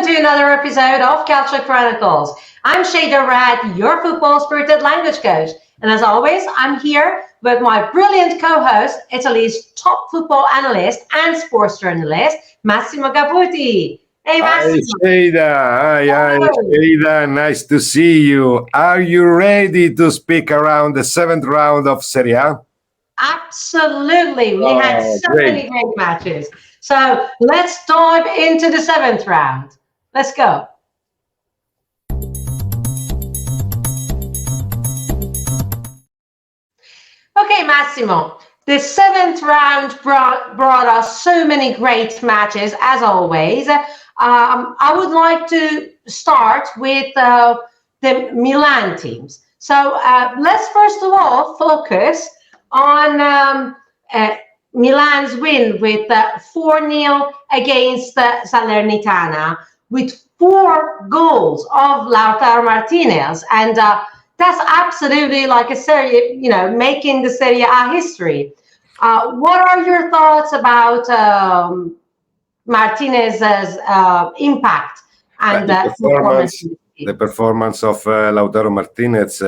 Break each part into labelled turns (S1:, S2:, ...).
S1: welcome to another episode of Calcio Chronicles. I'm Sheida Rad, your football-spirited language coach. And as always, I'm here with my brilliant co-host, Italy's top football analyst and sports journalist, Massimo Caputi. Hey, Massimo.
S2: Hi, Sheida. Hi, Sheida. Nice to see you. Are you ready to speak around the seventh round of Serie A?
S1: Absolutely. We had so many great matches. So let's dive into the seventh round. Let's go. Okay, Massimo. The seventh round brought us so many great matches, as always. I would like to start with the Milan teams. So let's first of all focus on Milan's win with 4-0 against Salernitana with 4 goals of Lautaro Martinez. And that's absolutely like a Serie, making the Serie A history. What are your thoughts about Martinez's impact and
S2: the performance of Lautaro Martinez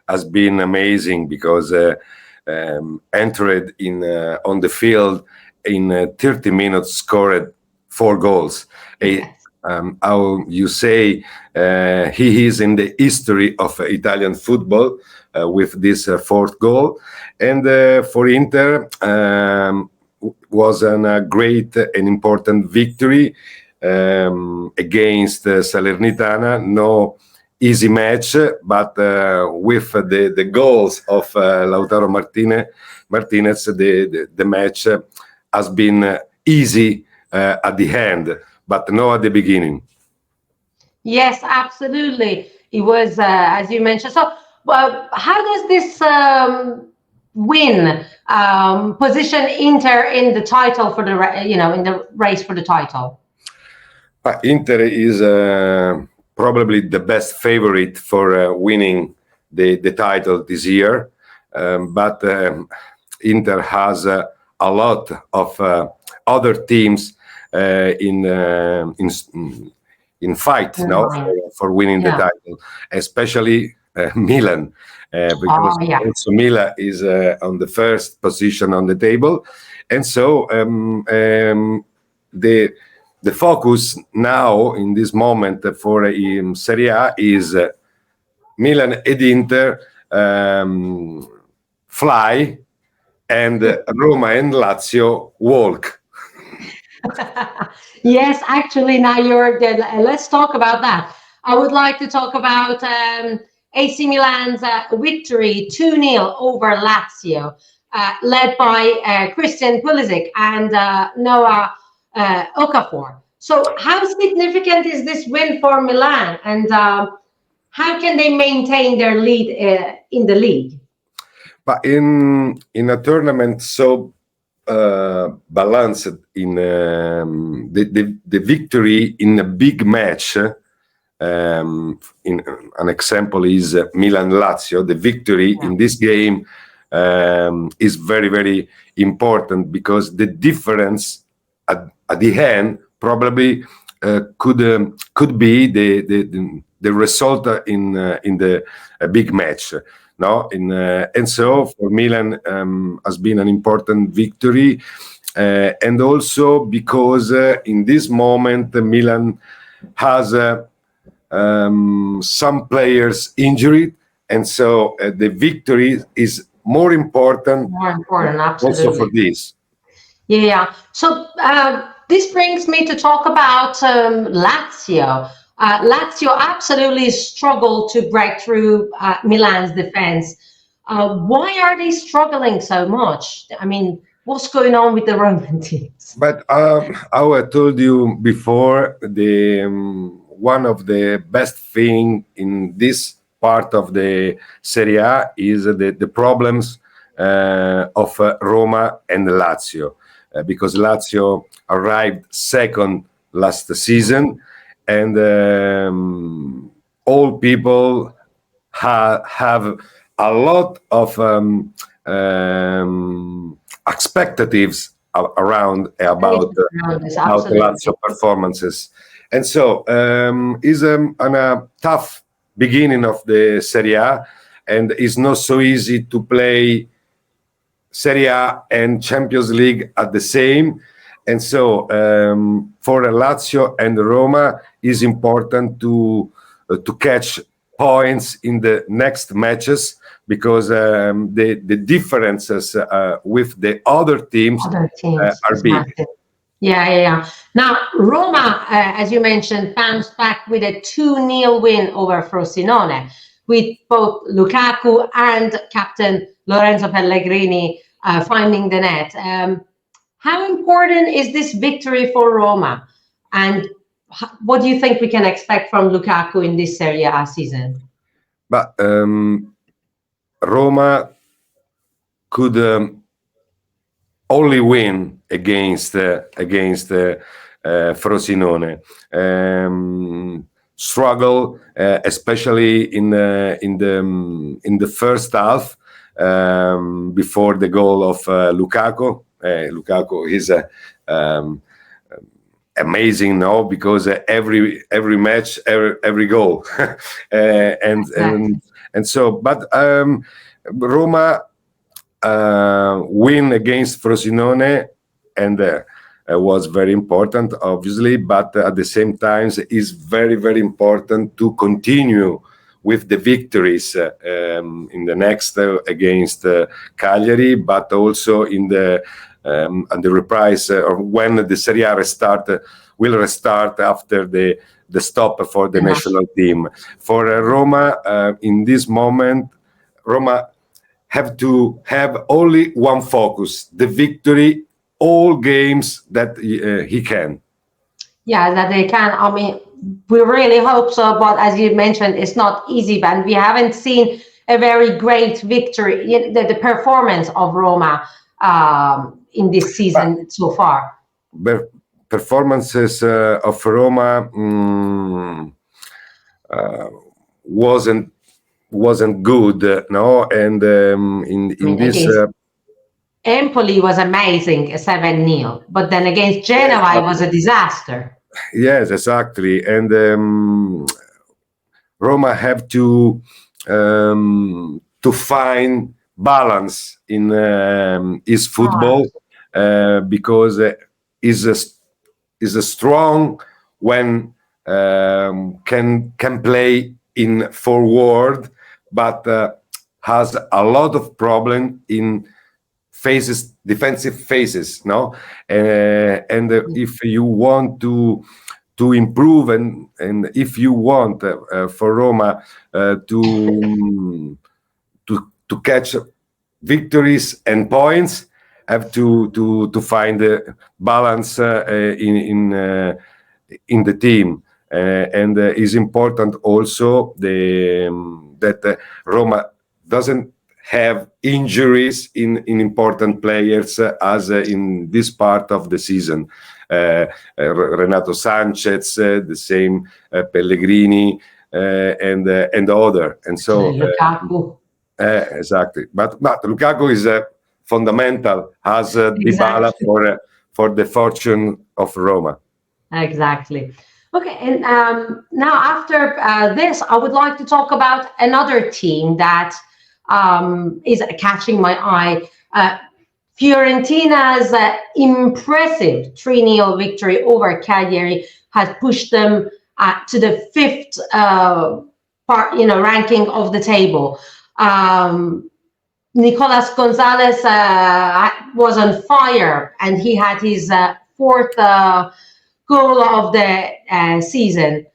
S2: has been amazing because entered on the field in 30 minutes, scored 4 goals.
S1: Yes.
S2: How you say he is in the history of Italian football with this 4th goal, and for Inter was a great and important victory against Salernitana. No easy match, but with the goals of Lautaro Martinez, the match has been easy at the end, but not at the beginning.
S1: Yes, absolutely. It was, as you mentioned. So, how does this win position Inter in the title for the in the race for the title?
S2: Inter is probably the best favorite for winning the title this year, but Inter has a lot of other teams in fight for winning the title, especially Milan, because also Milan is on the first position on the table, and so the focus now in this moment for Serie A is Milan and Inter fly, and Roma and Lazio walk.
S1: Yes, actually, now you're dead. Let's talk about that. I would like to talk about AC Milan's victory 2-0 over Lazio, led by Christian Pulisic and Noah Okafor. So how significant is this win for Milan, and how can they maintain their lead in the league?
S2: But in a tournament so balanced, in the victory in a big match, in an example is Milan-Lazio. The victory in this game is very, very important because the difference at the end probably could be the result in the big match. No, and so for Milan has been an important victory, and also because in this moment Milan has some players injured, and so the victory is more important.
S1: Absolutely.
S2: Also for this.
S1: Yeah. So this brings me to talk about Lazio. Lazio absolutely struggled to break through Milan's defense. Why are they struggling so much? I mean, what's going on with the Roman teams?
S2: But how I told you before, one of the best thing in this part of the Serie A is the problems of Roma and Lazio, because Lazio arrived second last season, and all people have a lot of expectations around about Lazio performances, and so is on a tough beginning of the Serie A, and it's not so easy to play Serie A and Champions League at the same. And so for Lazio and Roma, is important to catch points in the next matches, because the differences with the other teams are big.
S1: Massive. Yeah. Now, Roma, as you mentioned, bounced back with a 2-0 win over Frosinone, with both Lukaku and captain Lorenzo Pellegrini finding the net. How important is this victory for Roma? And what do you think we can expect from Lukaku in this Serie A season?
S2: But Roma could only win against Frosinone. Struggle, especially in the first half, before the goal of Lukaku. Lukaku is amazing now, because every match, every goal, and so. But Roma win against Frosinone, and was very important, obviously. But at the same time, it's very, very important to continue with the victories in the next against Cagliari, but also in the reprise, or when the Serie A will restart after the stop for the national team. For Roma, in this moment, Roma have to have only one focus: the victory, all games that he can.
S1: Yeah, that they can. I mean, we really hope so, but as you mentioned, it's not easy, but we haven't seen a very great victory, the performance of Roma in this season so far.
S2: The performances of Roma wasn't good, no, and in this.
S1: Empoli was amazing, 7-0, but then against Genoa, it was a disaster.
S2: Yes, exactly, and Roma have to find balance in his football, because is a strong when can play in forward, but has a lot of problem in defensive phases, no, and if you want to improve, and if you want for Roma to catch victories and points, have to find a balance in the team, and is important also that Roma doesn't have injuries in important players as in this part of the season. Renato Sanchez, the same Pellegrini, and other, and so
S1: Lukaku.
S2: Exactly, but Lukaku is fundamental as Dybala for the fortune of Roma.
S1: Exactly. Okay, and now after this, I would like to talk about another team that is catching my eye. Fiorentina's impressive 3-0 victory over Cagliari has pushed them to the 5th ranking of the table. Nicolas Gonzalez was on fire, and he had his 4th goal of the season.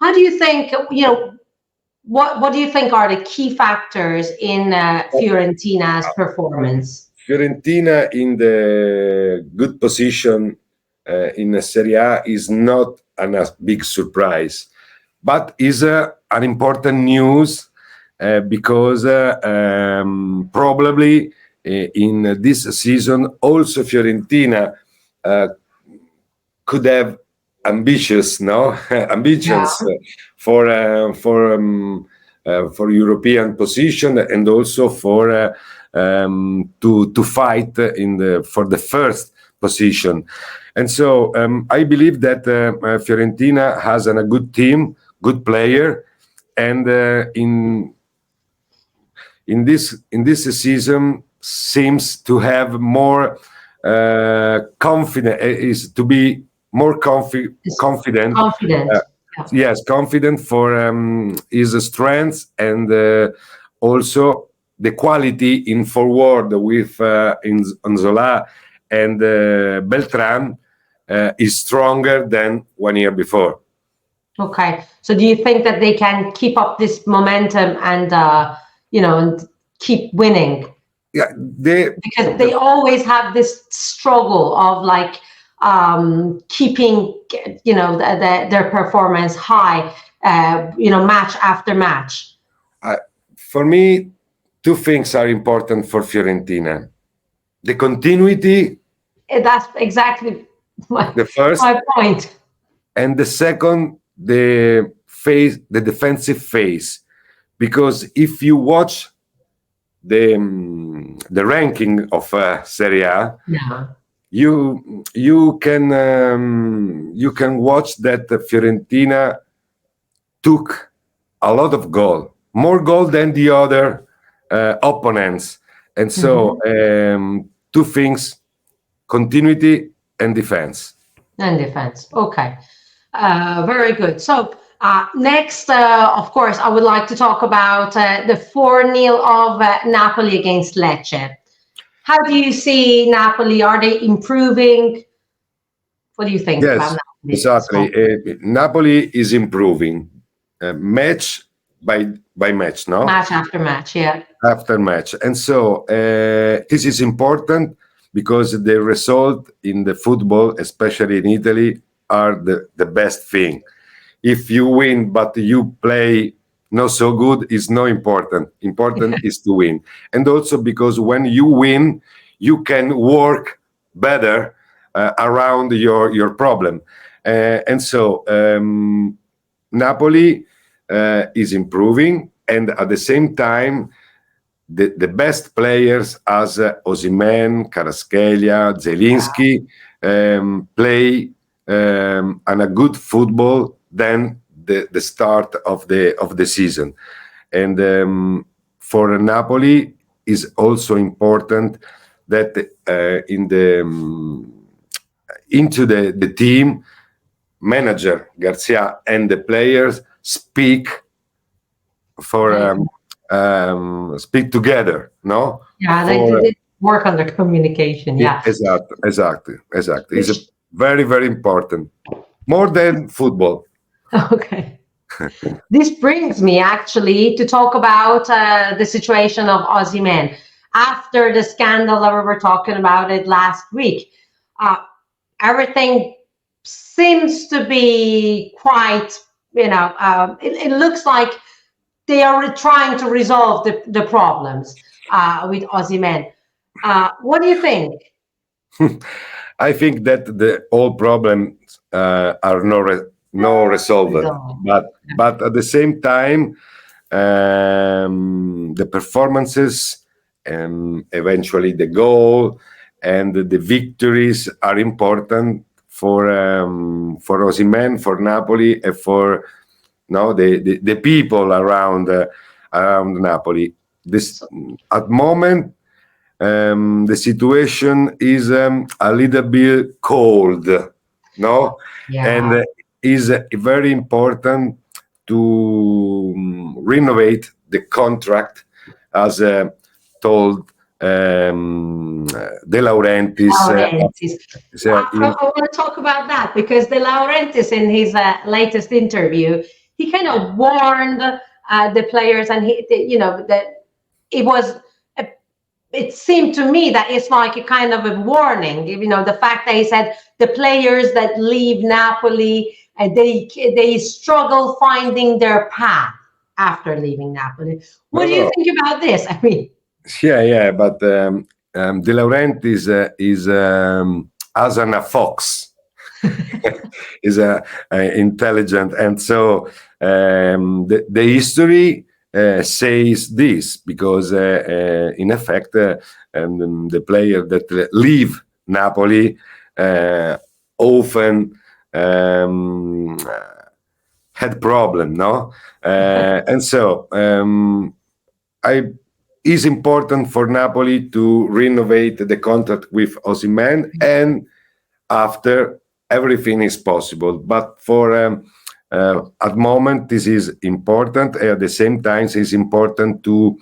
S1: How do you think, what do you think are the key factors in Fiorentina's performance?
S2: Fiorentina in the good position in Serie A is not a big surprise, but is an important news because probably in this season also Fiorentina could have ambitions for European position, and also for to fight for the first position. And so I believe that Fiorentina has a good team, good player, and in this season seems to have more confident, is to be more confident.
S1: Confident.
S2: Yes, confident for his strengths, and also the quality in forward with Anzola and Beltran is stronger than 1 year before.
S1: Okay, so do you think that they can keep up this momentum and and keep winning?
S2: Yeah,
S1: because they always have this struggle of like keeping their performance high, match after match.
S2: For me, two things are important for Fiorentina: the continuity.
S1: That's exactly
S2: The first,
S1: my point.
S2: And the second, the defensive phase. Because if you watch the ranking of Serie A,
S1: yeah,
S2: you can watch that Fiorentina took a lot of more goal than the other opponents, and so two things: continuity and defense.
S1: Okay. Very good. So next, of course, I would like to talk about the 4-0 of Napoli against Lecce. How do you see Napoli? Are they improving? What do you think about Napoli?
S2: Exactly. Napoli is improving match by match, no?
S1: Match after match, yeah.
S2: After match. And so this is important because the result in the football, especially in Italy, are the best thing. If you win but you play not so good, is not important. Important is to win. And also because when you win, you can work better around your problem. And so Napoli is improving, and at the same time, the best players as Osimhen, Kvaratskhelia, Zelinski play on a good football than the start of the season. And for Napoli is also important that into the team, manager Garcia and the players speak together, no?
S1: Yeah, they work on the communication. Yeah,
S2: exactly. It's very, very important, more than football.
S1: Okay. This brings me actually to talk about the situation of Osimhen after the scandal that we were talking about it last week. Everything seems to be quite, it looks like they are trying to resolve the problems with Osimhen. What do you think?
S2: I think that the all problems are no resolved, but at the same time, the performances and eventually the goal and the victories are important for Osimhen, for Napoli, and for the people around Napoli. At moment, the situation is a little bit cold, no?
S1: Yeah.
S2: And is very important to renovate the contract, as told De Laurentiis.
S1: I want to talk about that because De Laurentiis, in his latest interview, he kind of warned the players, and that it was. It seemed to me that it's like a kind of a warning. The fact that he said the players that leave Napoli, they struggle finding their path after leaving Napoli. What do you think about this? I mean,
S2: yeah, but De Laurentiis is as a fox. Is intelligent, and so the history says this because in effect the player that leave Napoli often had problem, no? And so it's important for Napoli to renovate the contract with Osimhen, and after everything is possible. But for at the moment, this is important. At the same time, it's important to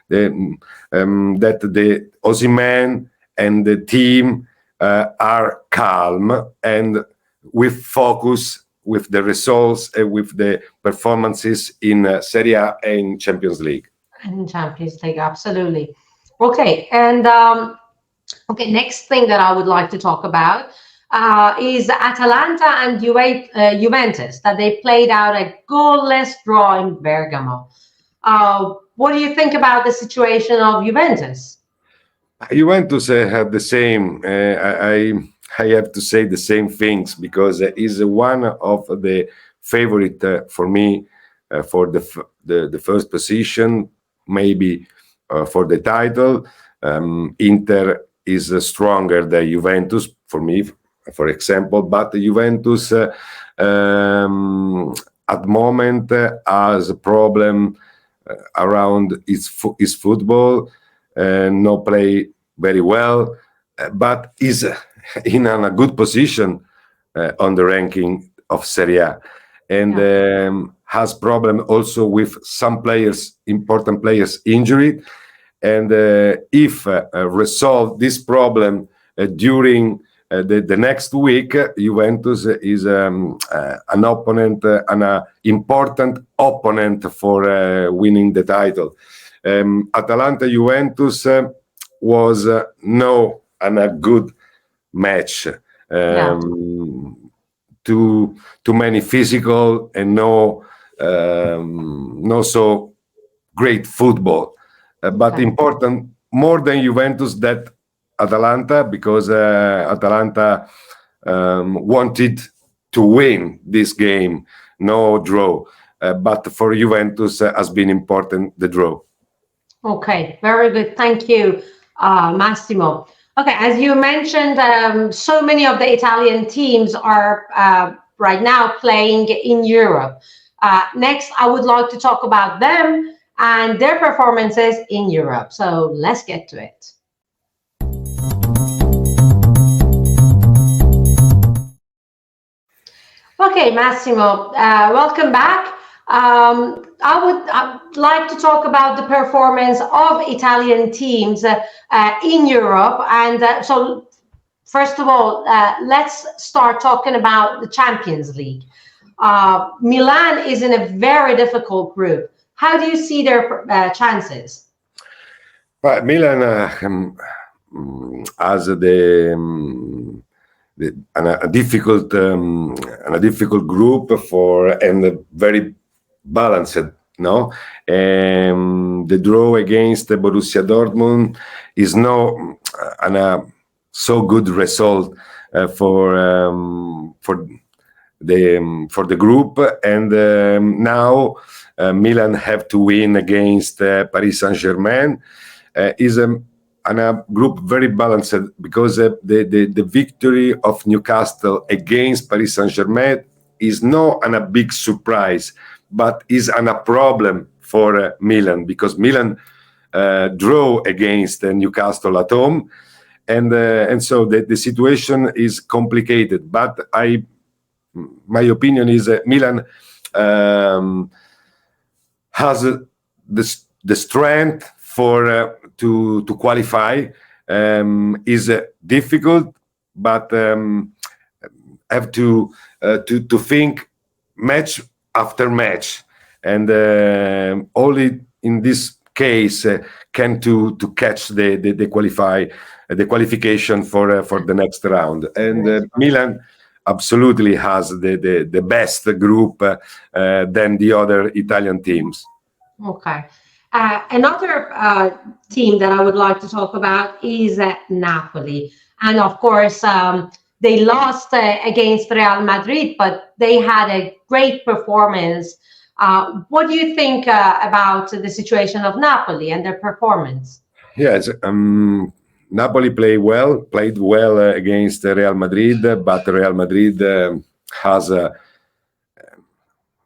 S2: that the Osimhen and the team are calm and with focus with the results and with the performances in Serie A and Champions League.
S1: And Champions League, absolutely. Okay, and okay, next thing that I would like to talk about is Atalanta and Juventus, that they played out a goalless draw in Bergamo. What do you think about the situation of Juventus?
S2: Juventus have the same. I have to say the same things because is one of the favorite for me for the first position, maybe for the title. Inter is stronger than Juventus for me, for example, but Juventus at the moment has a problem around its football, no play very well, but is in a good position on the ranking of Serie A, and has problem also with some players, important players, injured. And if resolve this problem during the next week, Juventus is an opponent, an important opponent for winning the title. Atalanta Juventus was no a good match. Too many physical and no so great football. But important more than Juventus that Atalanta, because Atalanta wanted to win this game, no draw. But for Juventus has been important the draw.
S1: Okay, very good. Thank you, Massimo. Okay, as you mentioned, so many of the Italian teams are right now playing in Europe. Next, I would like to talk about them and their performances in Europe. So let's get to it. Okay, Massimo, welcome back. I'd like to talk about the performance of Italian teams in Europe. And so, first of all, let's start talking about the Champions League. Milan is in a very difficult group. How do you see their chances?
S2: Well, Milan has a difficult group and very balanced. No, the draw against Borussia Dortmund is no so good result for the group, and now Milan have to win against Paris Saint-Germain. Is a group very balanced because the victory of Newcastle against Paris Saint-Germain is not a big surprise, but is a problem for Milan because Milan draw against Newcastle at home, and so the situation is complicated. But my opinion is Milan has the strength for to qualify. Is difficult, but have to think match after match, and only in this case can to catch the qualification for the next round. And Milan absolutely has the best group than the other Italian teams.
S1: Okay. Another team that I would like to talk about is Napoli. And of course, they lost against Real Madrid, but they had a great performance. What do you think about the situation of Napoli and their performance?
S2: Yes, Napoli played well against Real Madrid, but Real Madrid has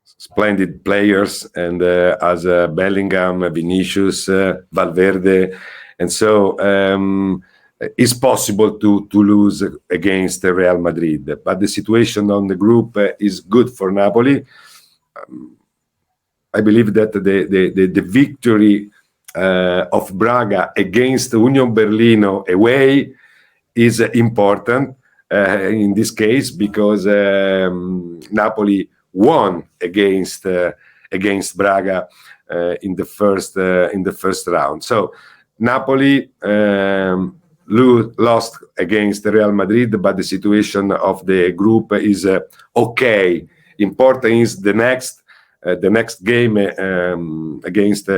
S2: splendid players and as Bellingham, Vinicius, Valverde, and so it's possible to lose against Real Madrid. But the situation on the group is good for Napoli. I believe that the victory of Braga against Union Berlin away is important in this case because Napoli won against Braga in the first round. So Napoli lost against Real Madrid, but the situation of the group is okay. Important is the next game against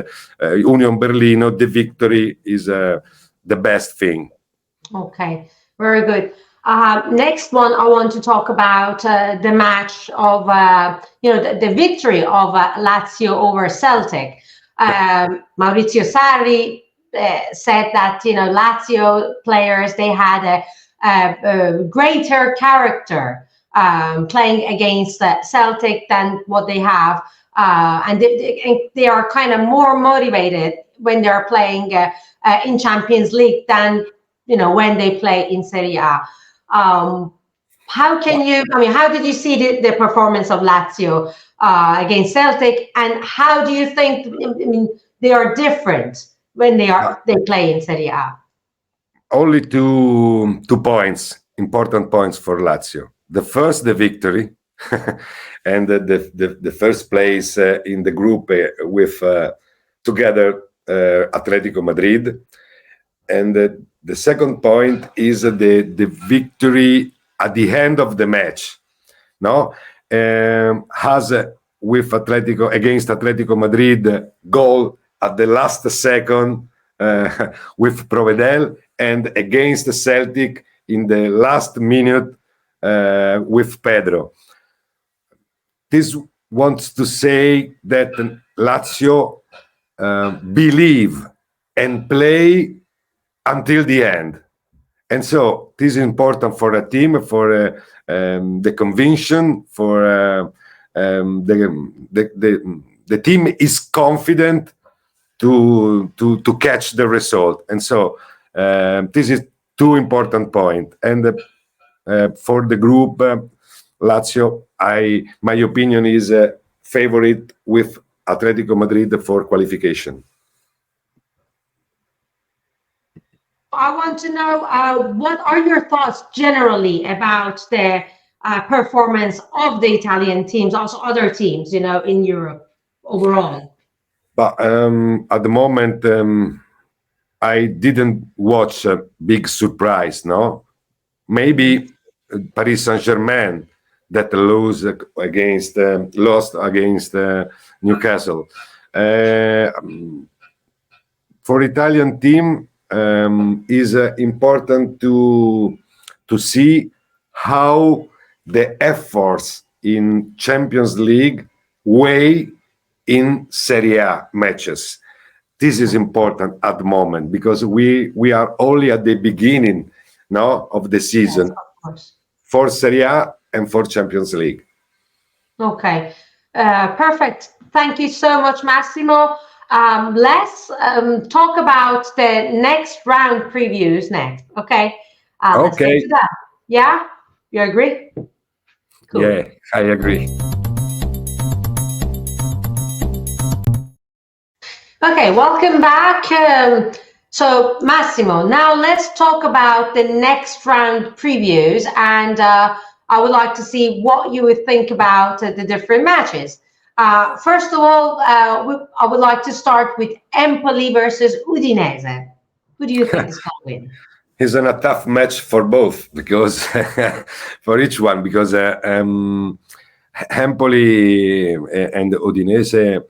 S2: Union Berlin. The victory is the best thing.
S1: Okay, very good. Next one, I want to talk about the match of the victory of Lazio over Celtic. Maurizio Sarri said that Lazio players, they had a greater character playing against Celtic than what they have, and they are kind of more motivated when they are playing in Champions League than when they play in Serie A. How did you see the performance of Lazio against Celtic, and how do you think they are different when they play in Serie A?
S2: Only two points, important points for Lazio. The first, the victory, and the first place in the group with together Atletico Madrid, and the second point is the victory at the end of the match. No, has with Atletico against Atletico Madrid goal at the last second with Provedel, and against Celtic in the last minute with Pedro. This wants to say that Lazio believe and play until the end. And so this is important for a team, for the conviction, for the team is confident to catch the result. And so this is two important points. And for the group, Lazio, my opinion is favorite with Atletico Madrid for qualification.
S1: I want to know what are your thoughts generally about the performance of the Italian teams, also other teams, in Europe overall?
S2: But at the moment, I didn't watch a big surprise. No, maybe Paris Saint-Germain that lost against Newcastle. For Italian team, is important to see how the efforts in Champions League weigh in Serie A matches. This is important at the moment because we are only at the beginning now of the season.
S1: Yes, of course.
S2: For Serie A and for Champions League.
S1: Okay, perfect. Thank you so much, Massimo. Let's talk about the next round previews next. Okay. Let's get to that. Yeah, you agree?
S2: Cool. Yeah, I agree.
S1: Okay, welcome back. So Massimo, now let's talk about the next round previews, and I would like to see what you would think about the different matches. First of all, I would like to start with Empoli versus Udinese. Who do you think is going to win?
S2: It's a tough match for both because for each one, because Empoli and Udinese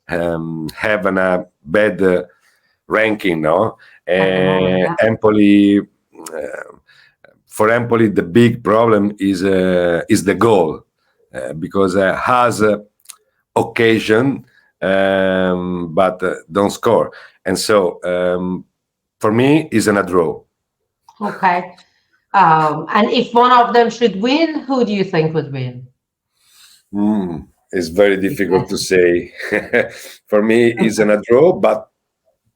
S2: have a bad ranking, no? Empoli, for Empoli, the big problem is the goal because has occasion but don't score, and so for me is a draw.
S1: Okay. And if one of them should win, who do you think would win?
S2: It's very difficult to say. For me, it's a draw, but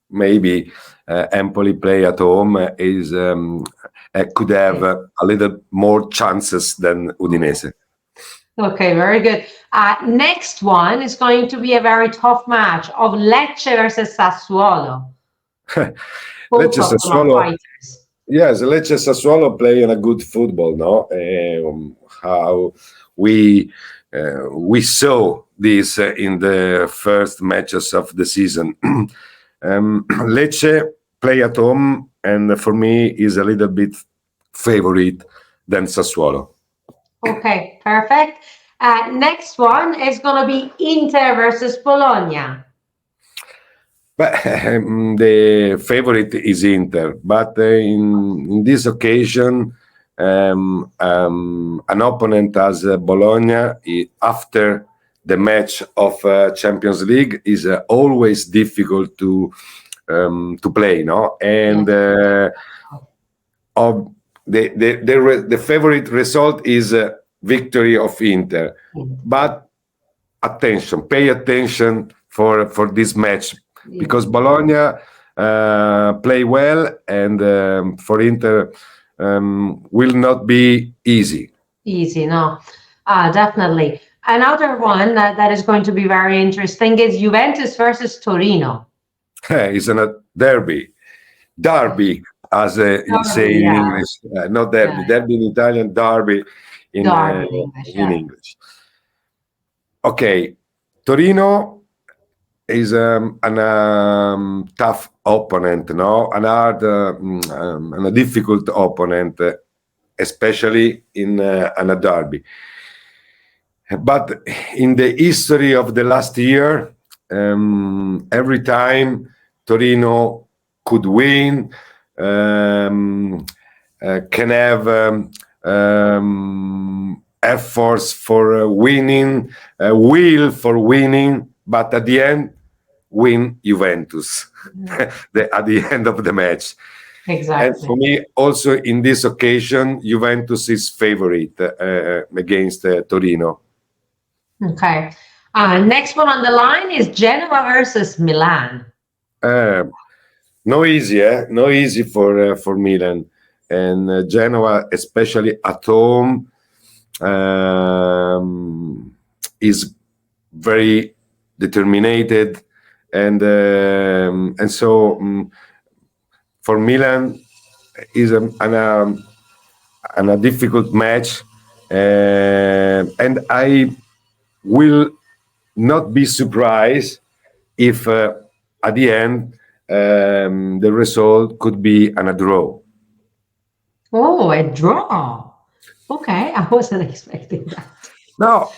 S2: maybe Empoli play at home could have a little more chances than Udinese.
S1: Okay, very good. Next one is going to be a very tough match of Lecce versus Sassuolo. Both
S2: Lecce
S1: of them are
S2: Sassuolo,
S1: fighters.
S2: yes, Lecce Sassuolo playing a good football, no? How we saw this in the first matches of the season. Lecce play at home, and for me is a little bit favorite than Sassuolo.
S1: Okay, perfect. Next one is going to be Inter versus Bologna.
S2: But the favorite is Inter, but in this occasion, an opponent as Bologna after the match of Champions League is always difficult to play, no? And of the favorite result is victory of Inter, but pay attention for this match. Because Bologna play well, and for Inter will not be easy.
S1: Easy, no, definitely. Another one that is going to be very interesting is Juventus versus Torino.
S2: It's a derby, as you say in English. Not derby, derby in Italian, derby in English. Okay, Torino is a tough opponent, no? An hard and a difficult opponent, especially in a derby. But in the history of the last year, every time Torino could win, can have efforts for winning, will for winning, but at the end, win Juventus at the end of the match.
S1: Exactly.
S2: And for me, also in this occasion, Juventus is favorite against Torino.
S1: Okay. Next one on the line is Genoa versus Milan.
S2: No easy for Milan, and Genoa, especially at home, is very determined. And so for Milan is a difficult match, and I will not be surprised if at the end the result could be a draw.
S1: Oh, a draw. Okay, I wasn't expecting that.
S2: No,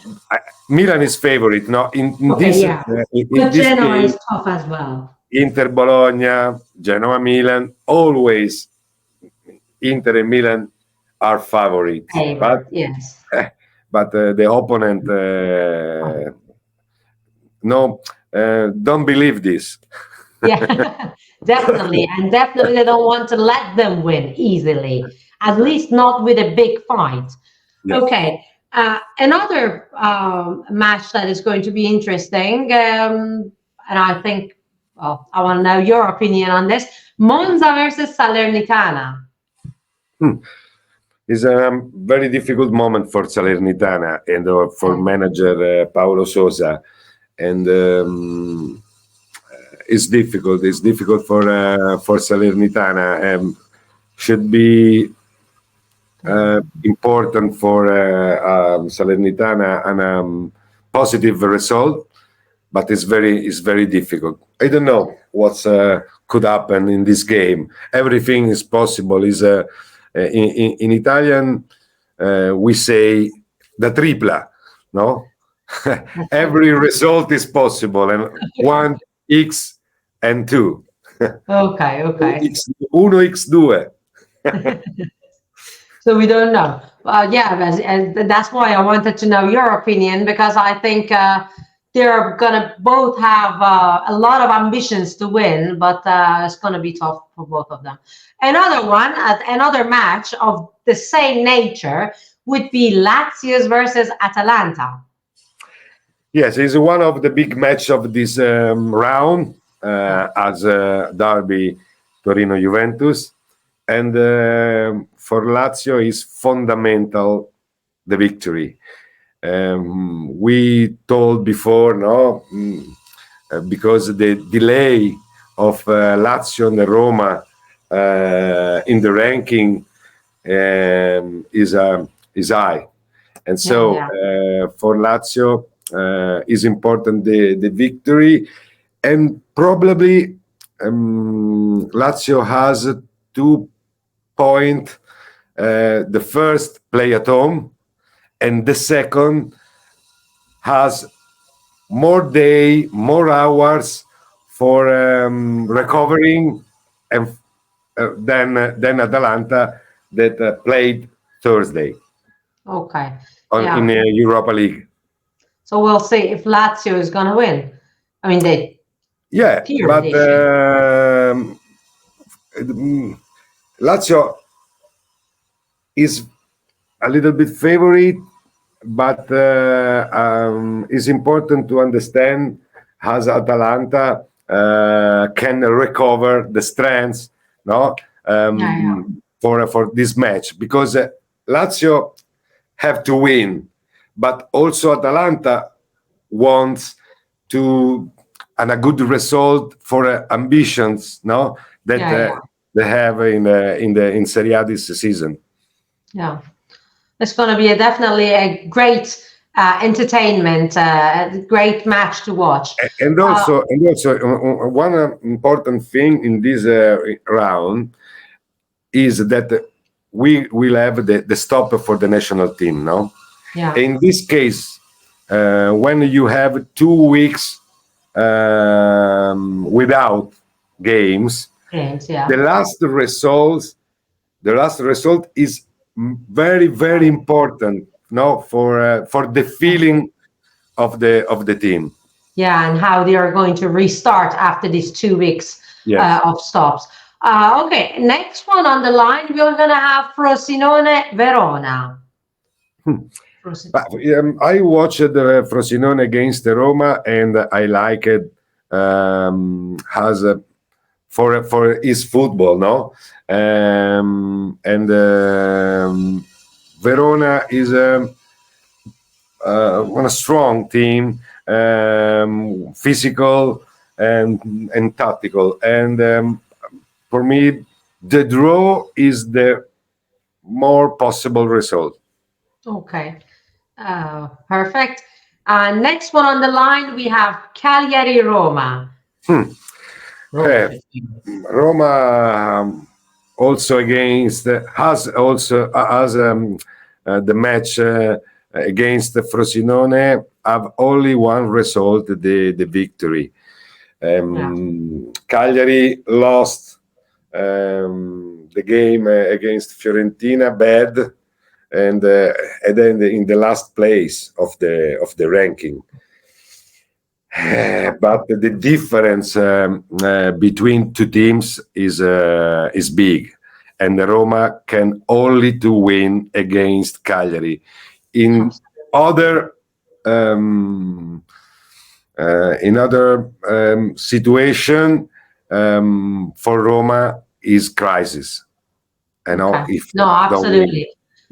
S2: Milan is favorite. No, in this,
S1: but Genoa is tough as well.
S2: Inter, Bologna, Genoa, Milan, always Inter and Milan are favorites. But
S1: yes,
S2: but the opponent, don't believe this.
S1: Yeah, definitely, and definitely they don't want to let them win easily. At least not with a big fight. Yes. Okay. Another match that is going to be interesting, and I think, I want to know your opinion on this. Monza versus Salernitana.
S2: It's a very difficult moment for Salernitana and for manager Paolo Sosa. And it's difficult. It's difficult for Salernitana. Should be important for Salernitana and positive result, but it's very difficult. I don't know what could happen in this game. Everything is possible. Is in Italian we say the tripla, no? Every result is possible, and 1 x and 2.
S1: Okay.
S2: 1 x 2.
S1: So we don't know. Yeah, that's why I wanted to know your opinion, because I think they're gonna both have a lot of ambitions to win, but it's gonna be tough for both of them. Another one, another match of the same nature would be Lazio's versus Atalanta.
S2: Yes, it's one of the big match of this round as derby Torino-Juventus, and for Lazio is fundamental the victory. We told before, no, because the delay of Lazio and Roma in the ranking is high, and so for Lazio is important the victory, and probably Lazio has 2 points. The first play at home, and the second has more day, more hours for recovering, and than Atalanta that played Thursday.
S1: Okay.
S2: In the Europa League.
S1: So we'll see if Lazio is going to win. I mean,
S2: but Lazio is a little bit favorite, but it's important to understand how Atalanta can recover the strengths, no, for this match, because Lazio have to win, but also Atalanta wants to and a good result for ambitions, no, that they have in Serie A this season.
S1: Yeah, it's going to be definitely a great entertainment, a great match to watch.
S2: And also, one important thing in this round is that we will have the stop for the national team, no?
S1: Yeah.
S2: In this case, when you have 2 weeks without games, the last result is very, very important, no, for the feeling of the team.
S1: Yeah, and how they are going to restart after these 2 weeks of stops. Okay, next one on the line, we're going to have Frosinone Verona.
S2: I watched Frosinone against Roma, and I like it for his football, no? Verona is a strong team, physical and tactical, and for me, the draw is the more possible result.
S1: Okay, perfect. Next one on the line, we have Cagliari Roma.
S2: Roma also against has the match against Frosinone have only one result, the victory. Cagliari lost the game against Fiorentina bad, and then in the last place of the ranking. But the difference between two teams is big, and Roma can only to win against Cagliari. In other situation, for Roma is crisis. I know
S1: absolutely.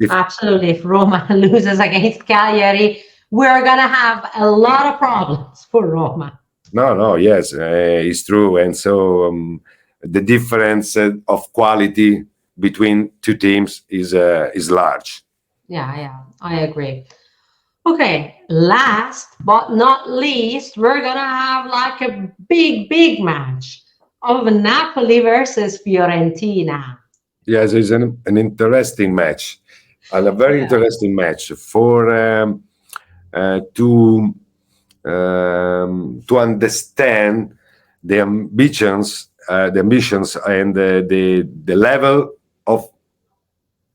S1: Absolutely. If Roma loses against Cagliari, we're going to have a lot of problems for Roma.
S2: Yes, it's true. And so the difference of quality between two teams is large.
S1: Yeah, I agree. Okay, last but not least, we're going to have like a big match of Napoli versus Fiorentina.
S2: Yes, it's an interesting match, and a very interesting match for to understand the ambitions and the level of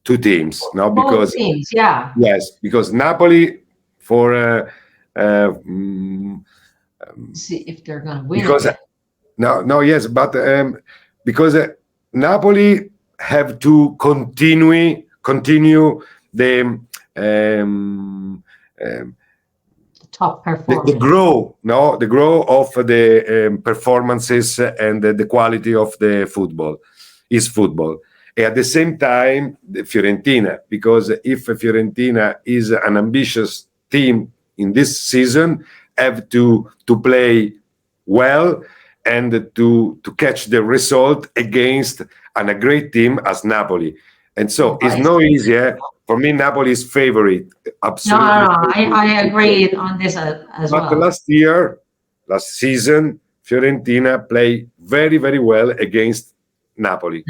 S2: two teams. Now, because
S1: both teams,
S2: yes, because Napoli for
S1: See if they're going to win.
S2: Because yes, but because Napoli have to continue the
S1: top performance.
S2: the grow of the performances and the quality of the football. At the same time, the Fiorentina, because if Fiorentina is an ambitious team in this season, have to play well and to catch the result against a great team as Napoli. And so it's no easier. For me, Napoli is favorite. Absolutely.
S1: No, I agree on this as well.
S2: But last season, Fiorentina played very, very well against Napoli.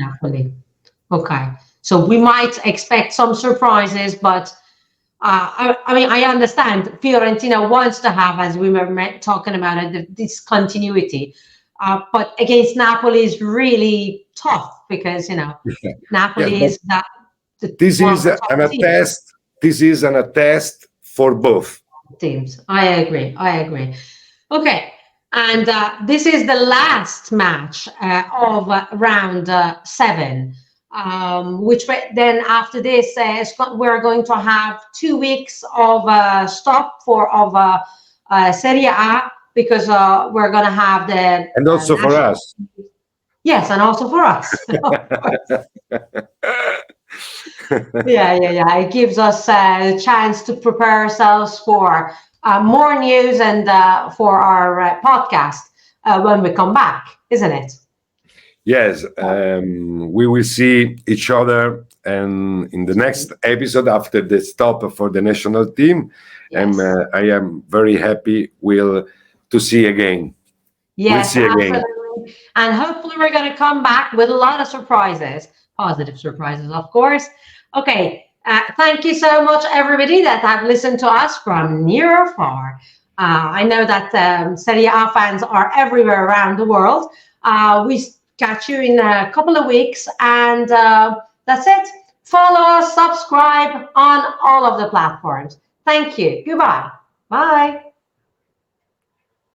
S1: Okay. So we might expect some surprises, but I understand Fiorentina wants to have, as we were talking about it, this continuity. But against Napoli is really tough because, Napoli is that.
S2: This is an attest. This is an attest for both
S1: teams. I agree. Okay. And this is the last match of round 7. Which then after this we're going to have 2 weeks of stop of Serie A because we're going to have the
S2: and also for us.
S1: Yes, and also for us. Yeah. It gives us a chance to prepare ourselves for more news and for our podcast when we come back, isn't it?
S2: Yes, we will see each other and in the next episode after the stop for the national team. Yes. And I am very happy to see again.
S1: Yes, we'll see absolutely. Again. And hopefully we're going to come back with a lot of surprises, positive surprises, of course. Okay, thank you so much, everybody that have listened to us from near or far. I know that Serie A fans are everywhere around the world. We catch you in a couple of weeks, and that's it. Follow us, subscribe on all of the platforms. Thank you. Goodbye. Bye.